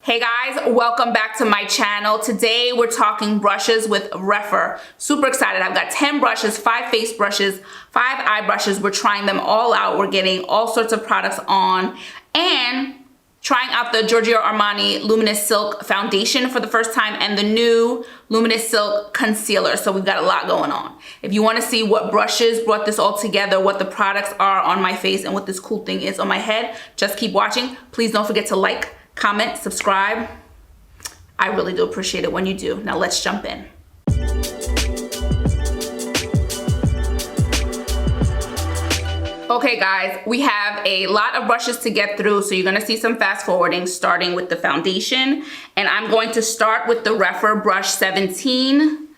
Hey guys, welcome back to my channel. Today we're talking brushes with Rephr. Super excited. I've got 10 brushes, 5 face brushes, 5 eye brushes. We're trying them all out. We're getting all sorts of products on and trying out the Giorgio Armani Luminous Silk Foundation for the first time and the new Luminous Silk Concealer. So we've got a lot going on. If you want to see what brushes brought this all together, what the products are on my face, and what this cool thing is on my head, just keep watching. Please don't forget to like, comment, subscribe. I really do appreciate it when you do. Now let's jump in. Okay guys, we have a lot of brushes to get through, so you're gonna see some fast forwarding starting with the foundation. And I'm going to start with the Rephr brush 17,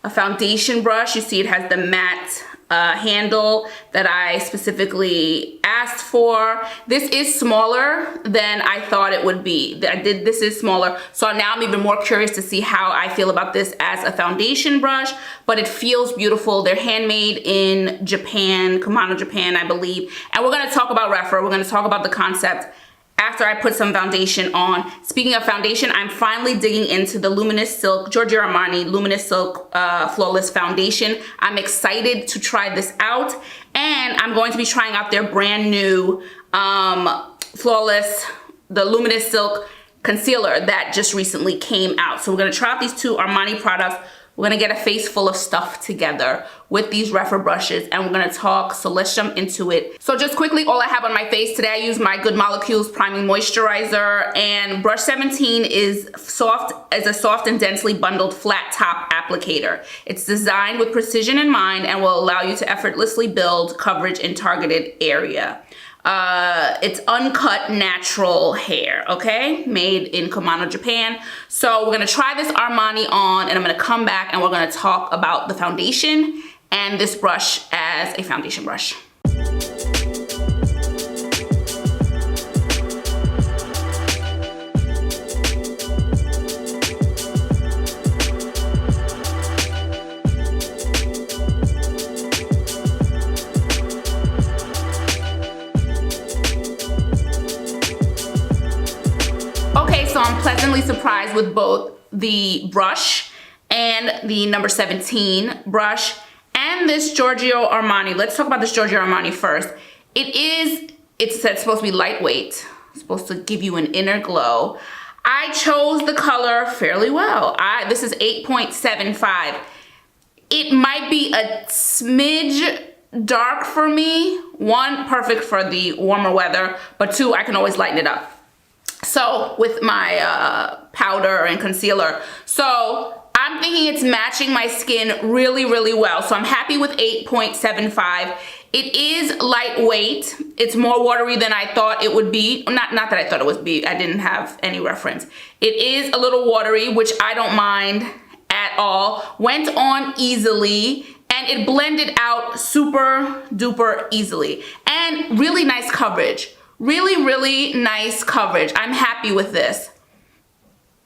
a foundation brush. You see it has the matte handle that I specifically asked for. This is smaller than I thought it would be. This is smaller, so now I'm even more curious to see how I feel about this as a foundation brush, but it feels beautiful. They're handmade in Japan, Kumano, Japan, I believe. And we're gonna talk about Rephr. We're gonna talk about the concept after I put some foundation on. Speaking of foundation, I'm finally digging into the Luminous Silk, Giorgio Armani Luminous Silk Flawless Foundation. I'm excited to try this out, and I'm going to be trying out their brand new Flawless, the Luminous Silk Concealer that just recently came out. So we're gonna try out these two Armani products. We're gonna get a face full of stuff together with these Rephr brushes, and we're gonna talk, so let's jump into it. So just quickly, all I have on my face today, I use my Good Molecules Priming Moisturizer, and brush 17 is a soft and densely bundled flat top applicator. It's designed with precision in mind and will allow you to effortlessly build coverage in targeted area. It's uncut natural hair, okay? Made in Kumano, Japan. So we're gonna try this Armani on, and I'm gonna come back and we're gonna talk about the foundation and this brush as a foundation brush. So I'm pleasantly surprised with both the brush and the number 17 brush and this Giorgio Armani. Let's talk about this Giorgio Armani first. It's supposed to be lightweight. It's supposed to give you an inner glow. I chose the color fairly well. This is 8.75. It might be a smidge dark for me. 1, perfect for the warmer weather, but 2, I can always lighten it up. So with my powder and concealer. So I'm thinking it's matching my skin really, really well. So I'm happy with 8.75. It is lightweight. It's more watery than I thought it would be. Not that I thought it would be. I didn't have any reference. It is a little watery, which I don't mind at all. Went on easily, and it blended out super duper easily. And really nice coverage. Really, really nice coverage. I'm happy with this.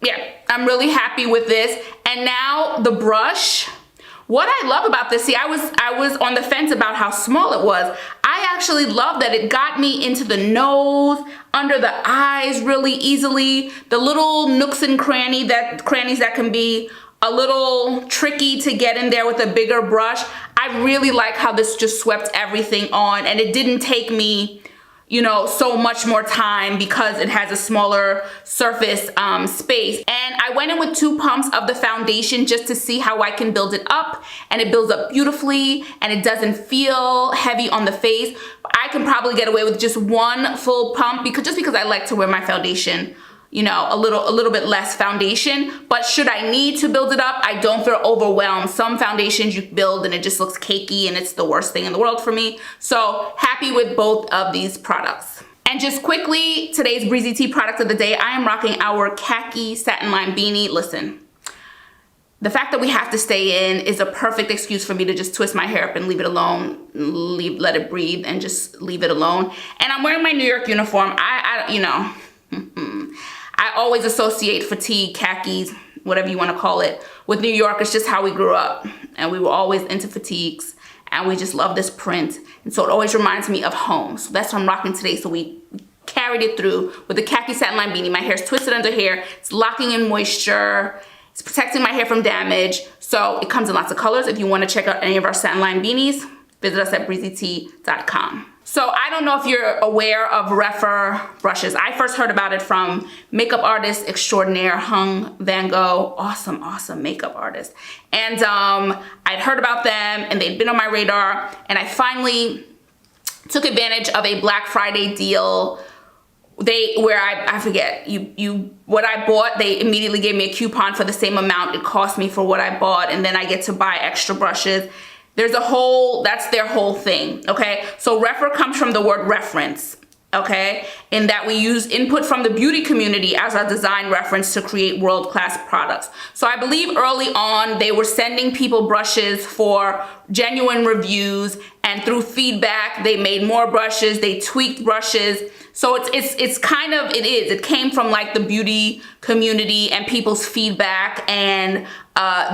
Yeah, I'm really happy with this. And now the brush. What I love about this, see, I was on the fence about how small it was. I actually love that it got me into the nose, under the eyes really easily. The little nooks and crannies that can be a little tricky to get in there with a bigger brush. I really like how this just swept everything on, and it didn't take me, you know, so much more time because it has a smaller surface space. And I went in with 2 pumps of the foundation just to see how I can build it up, and it builds up beautifully and it doesn't feel heavy on the face. I can probably get away with just 1 full pump because I like to wear my foundation, you know, a little bit less foundation. But should I need to build it up, I don't feel overwhelmed. Some foundations you build and it just looks cakey, and it's the worst thing in the world for me. So happy with both of these products. And just quickly, today's Breezy Tee product of the day, I am rocking our Khaki Satin Line Beanie. Listen, the fact that we have to stay in is a perfect excuse for me to just twist my hair up and leave it alone, let it breathe, and just leave it alone. And I'm wearing my New York uniform. You know, I always associate fatigue, khakis, whatever you want to call it, with New York. It's just how we grew up, and we were always into fatigues, and we just love this print, and so it always reminds me of home. So that's what I'm rocking today. So we carried it through with the Khaki Satin Line Beanie. My hair's twisted under here. It's locking in moisture. It's protecting my hair from damage. So it comes in lots of colors. If you want to check out any of our Satin Line beanies, visit us at breezytee.com. So I don't know if you're aware of Rephr brushes. I first heard about it from makeup artist extraordinaire Hung Van Gogh. Awesome, awesome makeup artist. And I'd heard about them and they'd been on my radar, and I finally took advantage of a Black Friday deal. I forget, what I bought, they immediately gave me a coupon for the same amount it cost me for what I bought, and then I get to buy extra brushes. That's their whole thing, okay? So Rephr comes from the word reference, okay? In that we use input from the beauty community as our design reference to create world-class products. So I believe early on they were sending people brushes for genuine reviews, and through feedback they made more brushes, they tweaked brushes. So it came from like the beauty community and people's feedback, and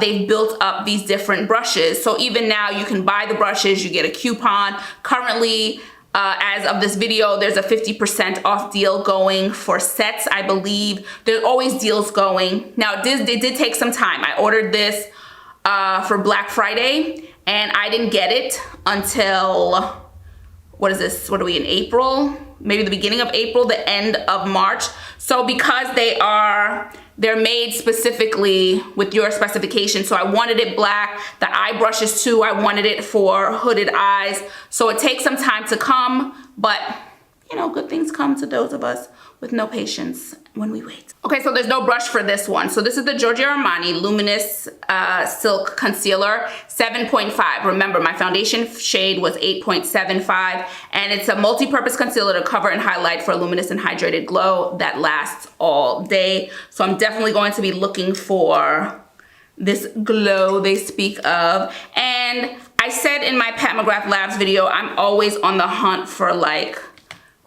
they've built up these different brushes. So even now you can buy the brushes, you get a coupon. Currently, as of this video, there's a 50% off deal going for sets, I believe. There's always deals going. Now, it did take some time. I ordered this for Black Friday, and I didn't get it until, what is this? What are we in, April? Maybe the beginning of April, the end of March. So because they're made specifically with your specification. So I wanted it black. The eye brushes too, I wanted it for hooded eyes. So it takes some time to come, but you know, good things come to those of us with no patience when we wait. Okay, so there's no brush for this one. So this is the Giorgio Armani Luminous Silk Concealer, 7.5. Remember, my foundation shade was 8.75, and it's a multi-purpose concealer to cover and highlight for a luminous and hydrated glow that lasts all day. So I'm definitely going to be looking for this glow they speak of. And I said in my Pat McGrath Labs video, I'm always on the hunt for like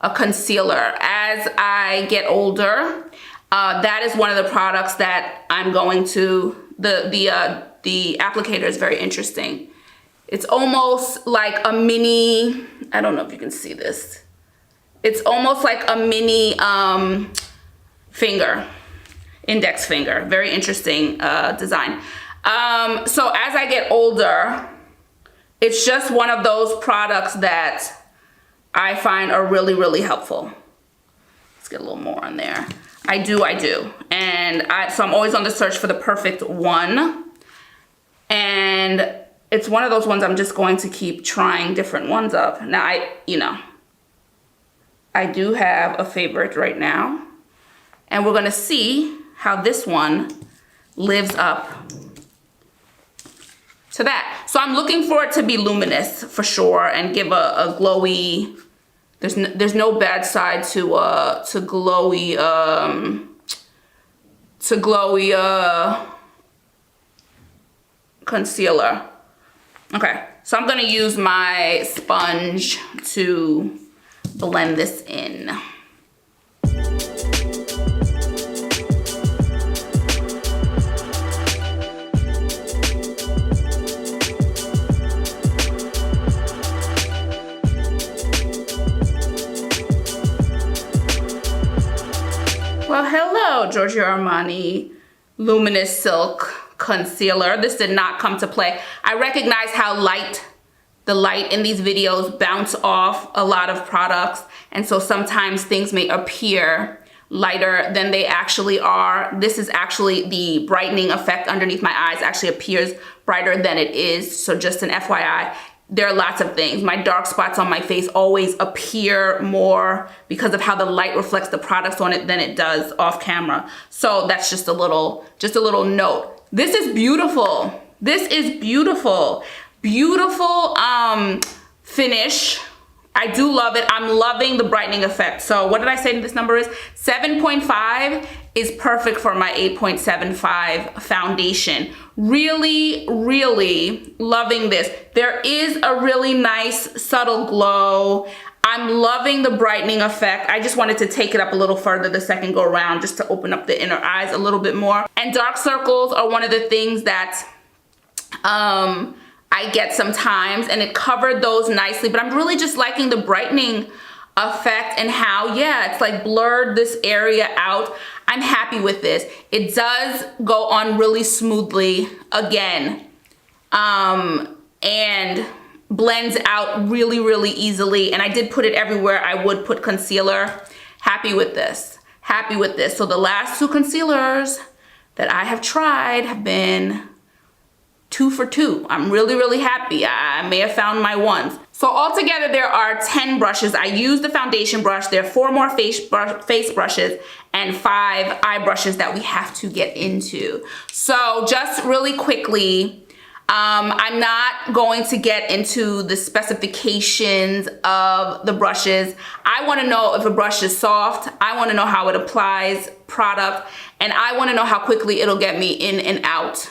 a concealer. As I get older, that is one of the products that I'm going to, the applicator is very interesting. It's almost like a mini, I don't know if you can see this. It's almost like a mini index finger. Very interesting design. So as I get older, it's just one of those products that I find are really, really helpful. Let's get a little more on there. I do. And so I'm always on the search for the perfect one. And it's one of those ones I'm just going to keep trying different ones up. Now, I do have a favorite right now. And we're gonna see how this one lives up to that. So I'm looking for it to be luminous for sure and give a glowy, there's no bad side to glowy concealer. Okay, so I'm gonna use my sponge to blend this in. Well, hello, Giorgio Armani Luminous Silk Concealer. This did not come to play. I recognize how the light in these videos bounce off a lot of products, and so sometimes things may appear lighter than they actually are. This is actually the brightening effect underneath my eyes actually appears brighter than it is, so just an FYI. There are lots of things. My dark spots on my face always appear more because of how the light reflects the products on it than it does off camera. So that's just a little note. This is beautiful. This is beautiful. Beautiful finish. I do love it. I'm loving the brightening effect. So what did I say this number is? 7.5 is perfect for my 8.75 foundation. Really, really loving this. There is a really nice subtle glow. I'm loving the brightening effect. I just wanted to take it up a little further the second go around just to open up the inner eyes a little bit more. And dark circles are one of the things that I get sometimes, and it covered those nicely, but I'm really just liking the brightening effect and how, yeah, it's like blurred this area out. I'm happy with this. It does go on really smoothly again, and blends out really, really easily. And I did put it everywhere I would put concealer. Happy with this. Happy with this. So the last 2 concealers that I have tried have been 2 for 2. I'm really, really happy. I may have found my ones. So altogether there are 10 brushes. I used the foundation brush. There are 4 more face brushes and 5 eye brushes that we have to get into. So just really quickly, I'm not going to get into the specifications of the brushes. I want to know if a brush is soft. I want to know how it applies product, and I want to know how quickly it'll get me in and out,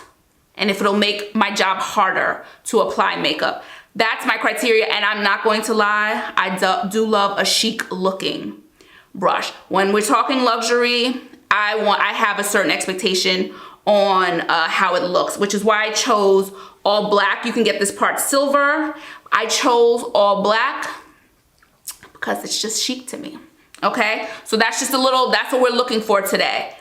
and if it'll make my job harder to apply makeup. That's my criteria, and I'm not going to lie, I do love a chic looking brush. When we're talking luxury, I have a certain expectation on how it looks, which is why I chose all black. You can get this part silver. I chose all black because it's just chic to me. Okay, so that's just that's what we're looking for today.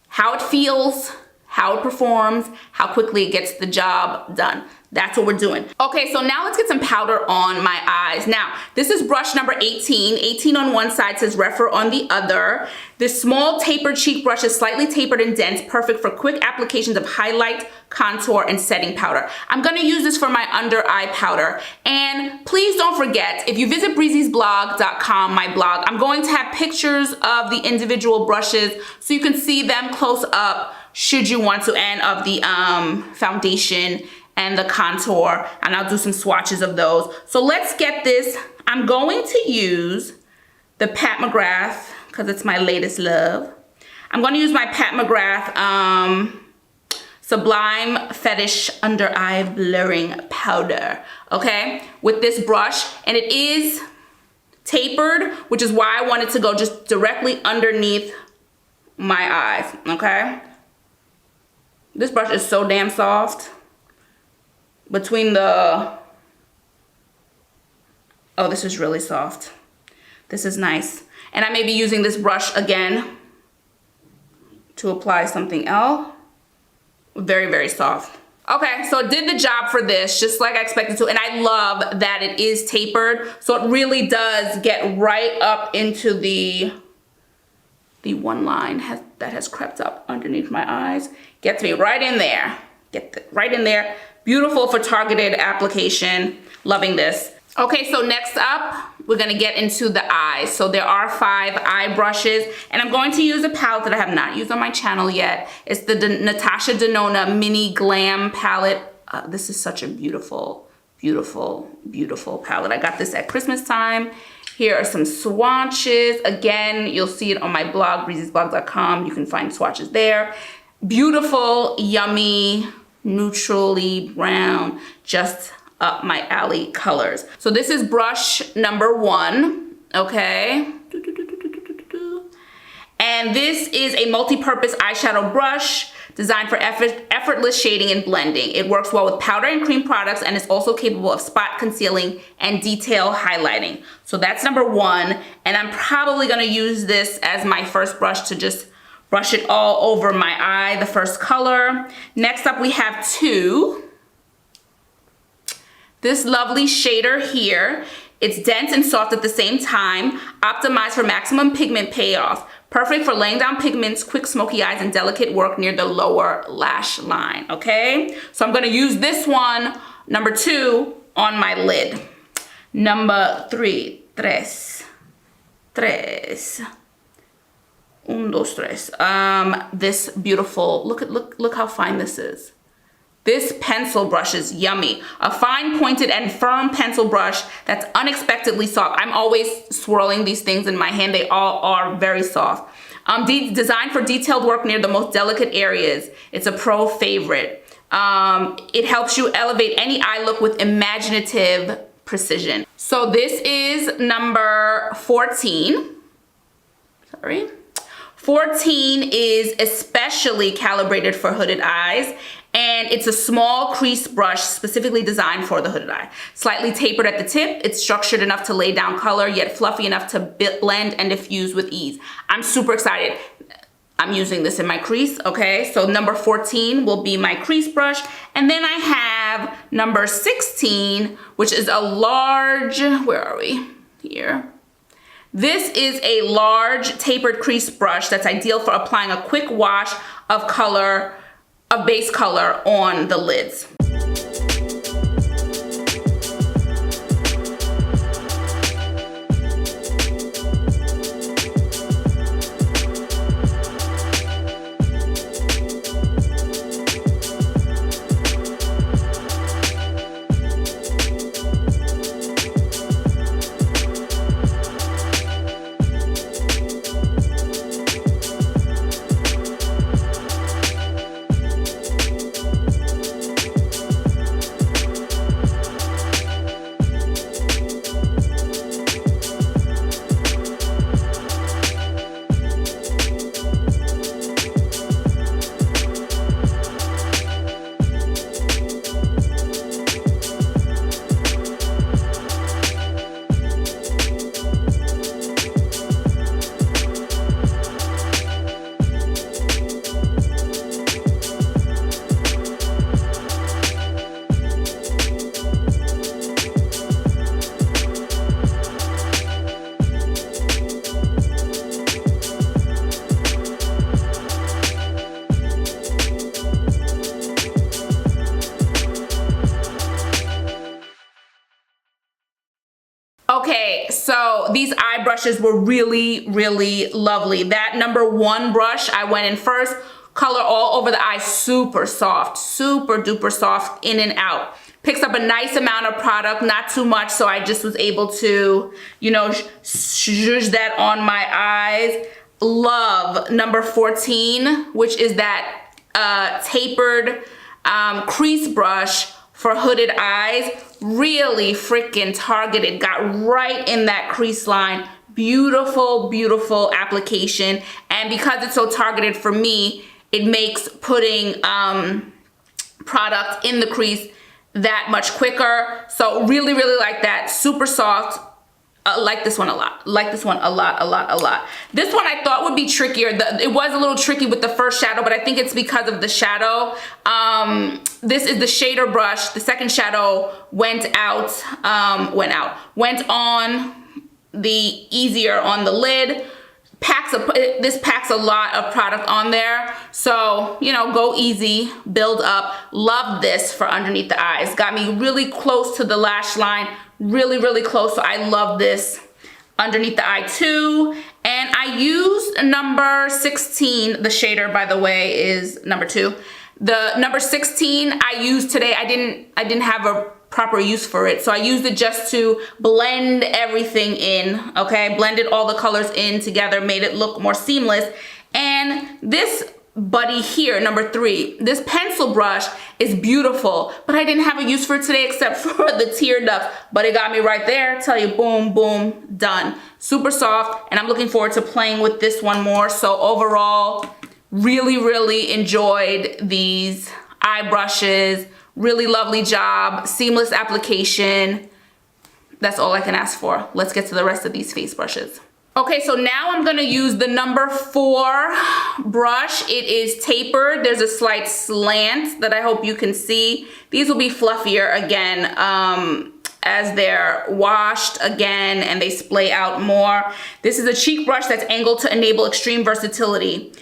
How it feels, how it performs, how quickly it gets the job done. That's what we're doing. Okay, so now let's get some powder on my eyes. Now, this is brush number 18. 18 on one side, says Rephr on the other. This small tapered cheek brush is slightly tapered and dense, perfect for quick applications of highlight, contour, and setting powder. I'm gonna use this for my under eye powder. And please don't forget, if you visit breezysblog.com, my blog, I'm going to have pictures of the individual brushes so you can see them close up should you want to, and of the foundation and the contour, and I'll do some swatches of those. So let's get this. I'm going to use the Pat McGrath, because it's my latest love. I'm gonna use my Pat McGrath Sublime Fetish Under Eye Blurring Powder, okay? With this brush, and it is tapered, which is why I wanted to go just directly underneath my eyes, okay? This brush is so damn soft. Between the, oh, this is really soft. This is nice. And I may be using this brush again to apply something else. Very, very soft. Okay, so it did the job for this, just like I expected to. And I love that it is tapered. So it really does get right up into the one line that has crept up underneath my eyes. Gets me right in there. Right in there. Beautiful for targeted application. Loving this. Okay, so next up, we're gonna get into the eyes. So there are 5 eye brushes, and I'm going to use a palette that I have not used on my channel yet. It's the Natasha Denona Mini Glam palette. This is such a beautiful, beautiful, beautiful palette. I got this at Christmas time. Here are some swatches. Again, you'll see it on my blog, breezysblog.com. You can find swatches there. Beautiful, yummy, neutrally brown, just up my alley colors. So this is brush number 1, okay? And this is a multi-purpose eyeshadow brush designed for effortless shading and blending. It works well with powder and cream products, and is also capable of spot concealing and detail highlighting. So that's number 1, and I'm probably gonna use this as my first brush to just brush it all over my eye, the first color. Next up, we have 2. This lovely shader here. It's dense and soft at the same time, optimized for maximum pigment payoff. Perfect for laying down pigments, quick smoky eyes, and delicate work near the lower lash line, okay? So I'm gonna use this one, number 2, on my lid. Number 3, tres. 1, 2, 3. This beautiful, look how fine this is. This pencil brush is yummy. A fine pointed and firm pencil brush that's unexpectedly soft. I'm always swirling these things in my hand. They all are very soft. Designed for detailed work near the most delicate areas. It's a pro favorite. It helps you elevate any eye look with imaginative precision. So this is number 14. Sorry. 14 is especially calibrated for hooded eyes, and it's a small crease brush specifically designed for the hooded eye. Slightly tapered at the tip, it's structured enough to lay down color, yet fluffy enough to blend and diffuse with ease. I'm super excited. I'm using this in my crease, okay? So number 14 will be my crease brush. And then I have number 16, which is a large, where are we? Here. This is a large tapered crease brush that's ideal for applying a quick wash of color, of base color on the lids. Okay, so these eye brushes were really, really lovely. That number 1 brush, I went in first, color all over the eye, super soft, super duper soft, in and out. Picks up a nice amount of product, not too much, so I just was able to, you know, zhuzh that on my eyes. Love number 14, which is that tapered crease brush for hooded eyes. Really freaking targeted, got right in that crease line. Beautiful, beautiful application. And because it's so targeted for me, it makes putting product in the crease that much quicker. So really, really like that. Super soft. Like this one a lot. Like this one a lot, a lot, a lot. This one I thought would be trickier. It was a little tricky with the first shadow, but I think it's because of the shadow. This is the shader brush. The second shadow went on the easier on the lid. This packs a lot of product on there. So, you know, go easy, build up. Love this for underneath the eyes. Got me really close to the lash line. Really, really close. So I love this underneath the eye too. And I used number 16. The shader, by the way, is number 2. The number 16 I used today. I didn't have a proper use for it, so I used it just to blend everything in. Okay, blended all the colors in together, made it look more seamless. And this buddy here, number 3, this pencil brush is beautiful, but I didn't have a use for it today except for the tear ducts, but it got me right there. Tell you, boom, boom, done. Super soft, and I'm looking forward to playing with this one more. So overall, really, really enjoyed these eye brushes. Really lovely job, seamless application. That's all I can ask for. Let's get to the rest of these face brushes. Okay, so now I'm gonna use the number 4 brush. It is tapered. There's a slight slant that I hope you can see. These will be fluffier again as they're washed again and they splay out more. This is a cheek brush that's angled to enable extreme versatility.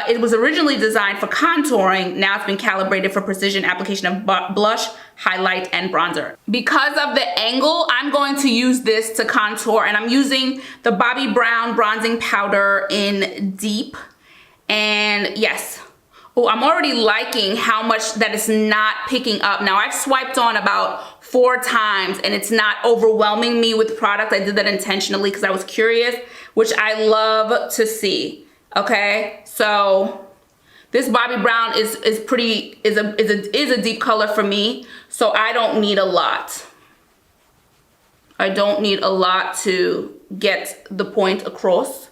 It was originally designed for contouring. Now it's been calibrated for precision application of blush, highlight, and bronzer. Because of the angle, I'm going to use this to contour, and I'm using the Bobbi Brown bronzing powder in Deep. And yes, oh, I'm already liking how much that it's not picking up. Now I've swiped on about 4 times and it's not overwhelming me with product. I did that intentionally because I was curious, which I love to see. Okay, so this Bobbi Brown is a deep color for me, so I don't need a lot. I don't need a lot to get the point across.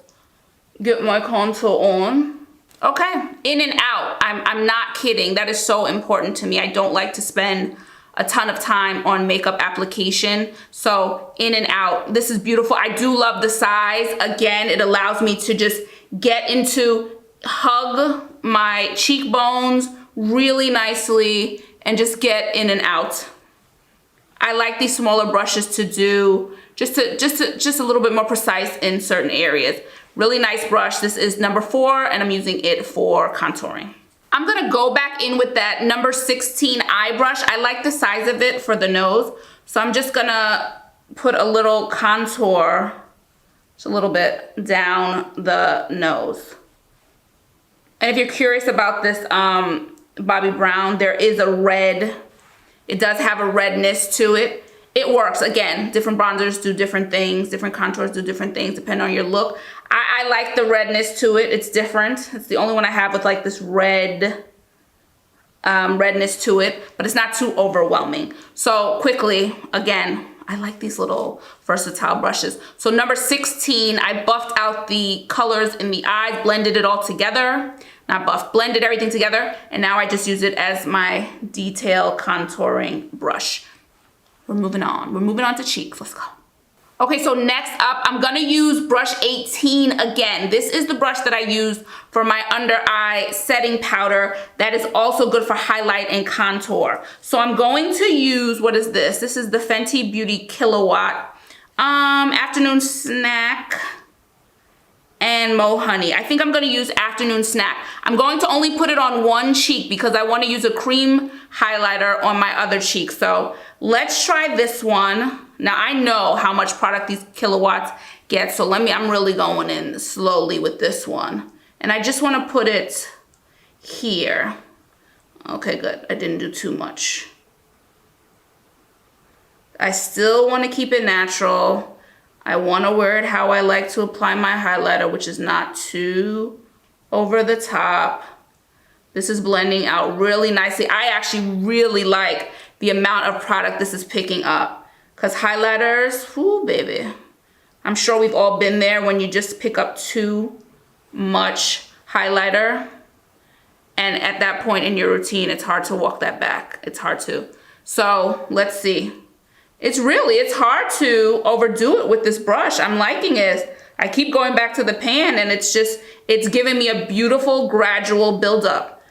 get my contour on. Okay, in and out. I'm not kidding. That is so important to me. I don't like to spend a ton of time on makeup application. So in and out. This is beautiful. I do love the size. Again, it allows me to just get into, hug my cheekbones really nicely and just get in and out. I like these smaller brushes to do just a little bit more precise in certain areas. Really nice brush. This is number 4 and I'm using it for contouring. I'm gonna go back in with that number 16 eye brush. I like the size of it for the nose. So I'm just gonna put a little contour, just a little bit down the nose. And if you're curious about this Bobbi Brown, there is a red, it does have a redness to it. It works. Again, different bronzers do different things, different contours do different things depending on your look. I like the redness to it. It's different. It's the only one I have with like this red redness to it, but it's not too overwhelming. So quickly, again, I like these little versatile brushes. So number 16, I buffed out the colors in the eyes, blended it all together. Not buffed, blended everything together, and now I just use it as my detail contouring brush. We're moving on. We're moving on to cheeks. Let's go. Okay, so next up, I'm gonna use brush 18 again. This is the brush that I use for my under eye setting powder that is also good for highlight and contour. So I'm going to use, what is this? This is the Fenty Beauty Killawatt Afternoon Snack and Mo Honey. I think I'm gonna use Afternoon Snack. I'm going to only put it on one cheek because I wanna use a cream highlighter on my other cheek. So let's try this one. Now I know how much product these Kilawatts get, so I'm really going in slowly with this one. And I just wanna put it here. Okay, good, I didn't do too much. I still wanna keep it natural. I wanna wear it how I like to apply my highlighter, which is not too over the top. This is blending out really nicely. I actually really like the amount of product this is picking up. Because highlighters, whoo baby. I'm sure we've all been there when you just pick up too much highlighter. And at that point in your routine, it's hard to walk that back. It's hard to. So let's see. It's hard to overdo it with this brush. I'm liking it. I keep going back to the pan and it's giving me a beautiful gradual buildup,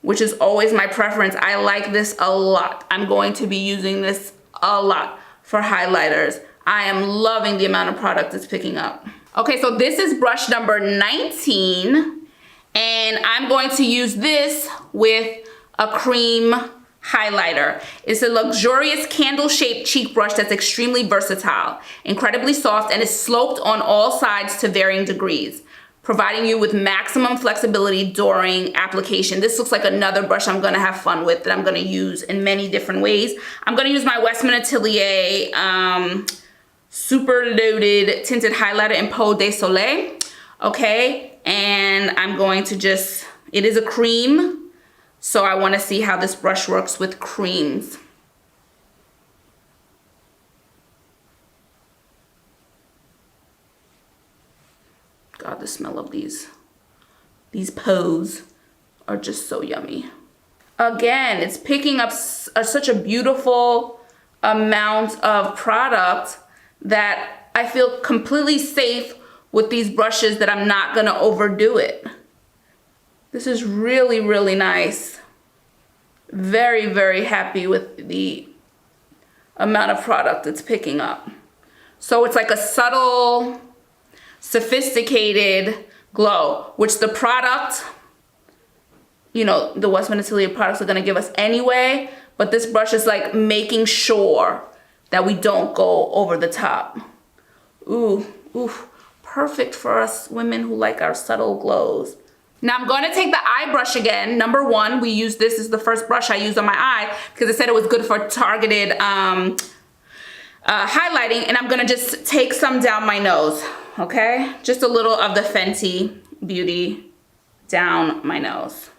which is always my preference. I like this a lot. I'm going to be using this a lot for highlighters. I am loving the amount of product it's picking up. Okay, so this is brush number 19, and I'm going to use this with a cream highlighter. It's a luxurious candle-shaped cheek brush that's extremely versatile, incredibly soft, and is sloped on all sides to varying degrees, providing you with maximum flexibility during application. This looks like another brush I'm gonna have fun with that I'm gonna use in many different ways. I'm gonna use my Westman Atelier super loaded tinted highlighter in Peau de Soleil, okay? And I'm going to it is a cream, so I wanna see how this brush works with creams. God, the smell of these Peaus are just so yummy. Again, it's picking up such a beautiful amount of product that I feel completely safe with these brushes that I'm not gonna overdo it. This is really, really nice. Very, very happy with the amount of product it's picking up. So it's like a subtle, sophisticated glow, which the product, you know, the Westman Atelier products are gonna give us anyway, but this brush is like making sure that we don't go over the top. Ooh, ooh, perfect for us women who like our subtle glows. Now I'm gonna take the eye brush again. Number 1, we use this is the first brush I used on my eye because it said it was good for targeted highlighting, and I'm gonna just take some down my nose, okay? Just a little of the Fenty Beauty down my nose.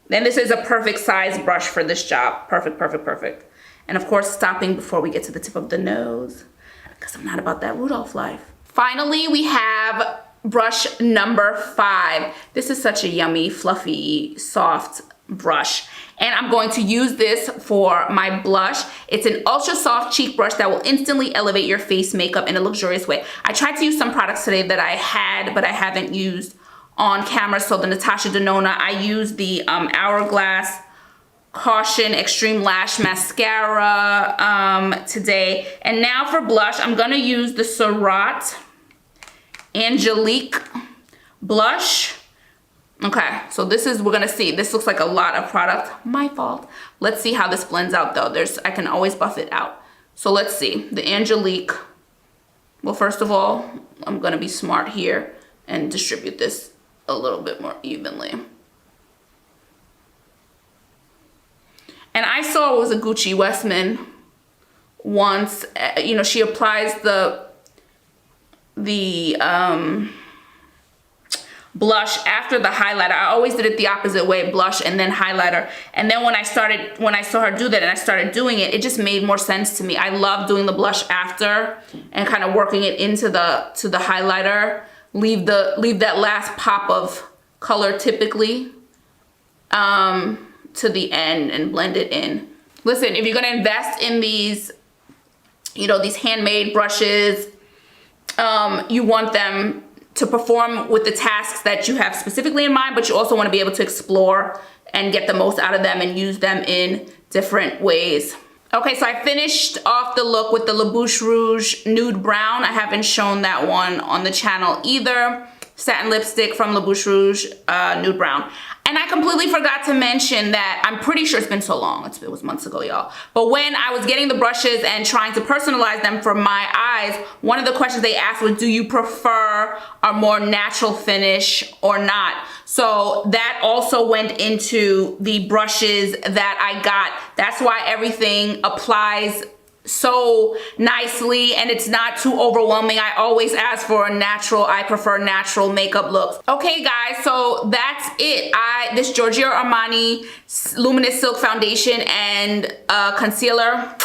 Then this is a perfect size brush for this job. Perfect, perfect, perfect. And of course, stopping before we get to the tip of the nose because I'm not about that Rudolph life. Finally, we have brush number 5. This is such a yummy, fluffy, soft brush. And I'm going to use this for my blush. It's an ultra soft cheek brush that will instantly elevate your face makeup in a luxurious way. I tried to use some products today that I had, but I haven't used on camera. So the Natasha Denona, I used the Hourglass Caution Extreme Lash Mascara today. And now for blush, I'm gonna use the Surratt Angelique blush. Okay, so this is, we're gonna see, this looks like a lot of product. My fault. Let's see how this blends out though. I can always buff it out. So let's see, the Angelique. Well, first of all, I'm gonna be smart here and distribute this a little bit more evenly. And I saw it was a Gucci Westman once, you know, she applies the blush after the highlighter. I always did it the opposite way, blush and then highlighter. And then when I saw her do that and I started doing it, it just made more sense to me. I love doing the blush after and kind of working it into the highlighter. Leave that last pop of color typically to the end and blend it in. Listen, if you're gonna invest in these, you know, these handmade brushes, you want them to perform with the tasks that you have specifically in mind, but you also want to be able to explore and get the most out of them and use them in different ways. Okay, so I finished off the look with the La Bouche Rouge Nude Brown. I haven't shown that one on the channel either. Satin lipstick from La Bouche Rouge Nude Brown. And I completely forgot to mention that, I'm pretty sure it's been so long, it was months ago, y'all. But when I was getting the brushes and trying to personalize them for my eyes, one of the questions they asked was, do you prefer a more natural finish or not? So that also went into the brushes that I got. That's why everything applies so nicely and it's not too overwhelming. I always ask for a natural, I prefer natural makeup looks. Okay guys, so that's it. This Giorgio Armani Luminous Silk Foundation and Concealer,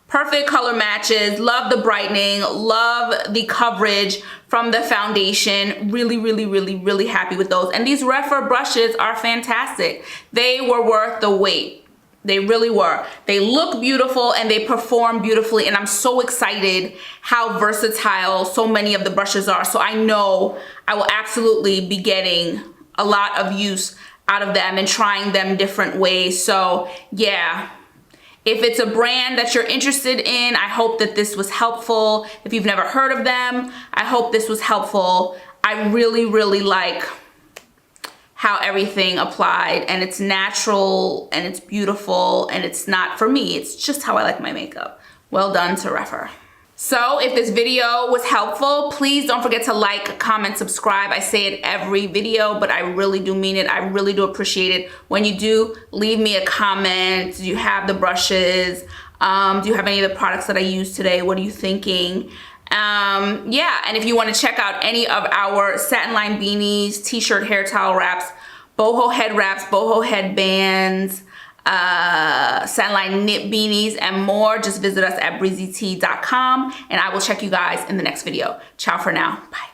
perfect color matches. Love the brightening, love the coverage from the foundation. Really happy with those. And these Rephr brushes are fantastic. They were worth the wait. They really were. They look beautiful and they perform beautifully, and I'm so excited how versatile so many of the brushes are. So I know I will absolutely be getting a lot of use out of them and trying them different ways. So yeah, if it's a brand that you're interested in, I hope that this was helpful. If you've never heard of them, I hope this was helpful. I really like how everything applied, and it's natural and it's beautiful and it's not for me, it's just how I like my makeup. Well done to Rephr. So if this video was helpful, please don't forget to like, comment, subscribe. I say it every video, but I really do mean it. I really do appreciate it. When you do, leave me a comment. Do you have the brushes? Do you have any of the products that I used today? What are you thinking? Yeah, and if you want to check out any of our satin line beanies, t-shirt, hair towel wraps, boho head wraps, boho headbands, satin line knit beanies, and more, just visit us at breezytee.com, and I will check you guys in the next video. Ciao for now. Bye.